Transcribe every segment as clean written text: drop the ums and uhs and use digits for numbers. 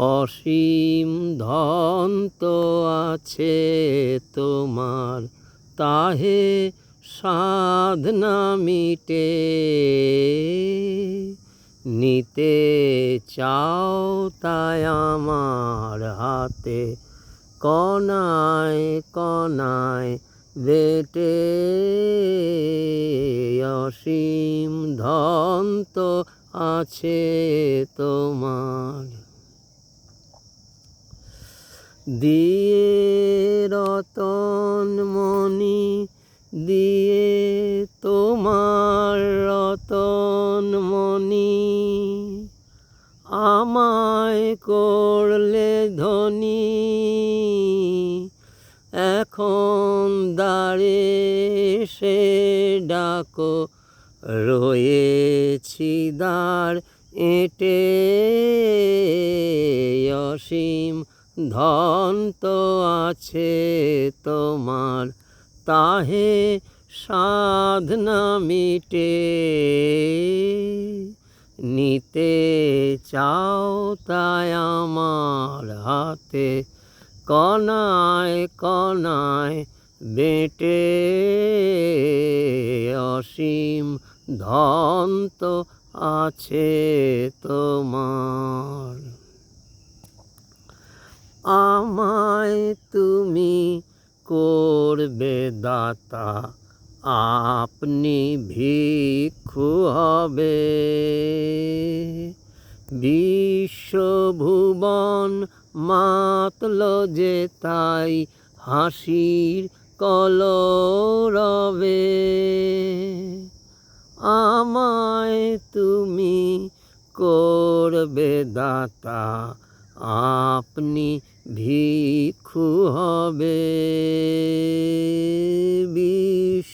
অসীম ধন তো আছে তোমার, তাহে সাধ না মিটে। নিতে চাও তাই আমার হাতে, কণায় কণায় বেটে। অসীম ধন তো আছে তোমার, দিয়ে রতন মণি দিয়ে তোমার রতন মণি, আমায় করলে ধনী। এখন দ্বারে সে ডাকো, রয়েছি দ্বার এঁটে। অসীম ধন তো আছে তোমার, তাহে সাধ না মিটে। নিতে চাও তাই আমার হাতে, কণায় কণায় বেটে। অসীম ধন তো আছে তোমার। আমায় তুমি করবে দাতা, আপনি ভিক্ষু হবে। বিশ্বভুবন মাতল যে তাই হাসির কলরবে। আমায় তুমি করবে দাতা, আপনি ভিক্ষু হবে।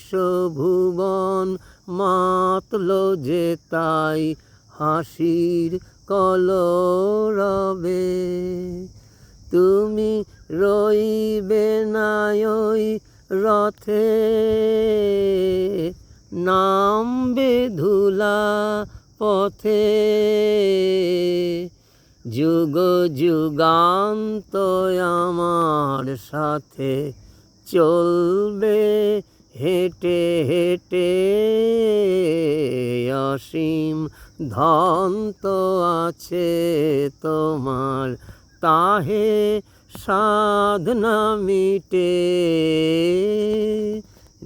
বিশ্বভুবন মাতল যে তাই হাসির কলরবে। তুমি রইবে না ওই রথে, নামবে ধুলা পথে। যুগ যুগান্ত আমার সাথে চলবে হেঁটে হেঁটে। অসীম ধন তো আছে তোমার, তাহে সাধ না মিটে।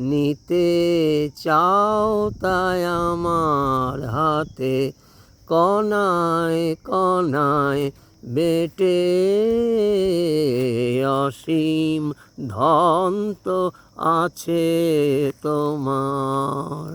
নিতে চাও তাই আমার হাতে, কণায় কণায় বেটে। অসীম ধন তো আছে তোমার।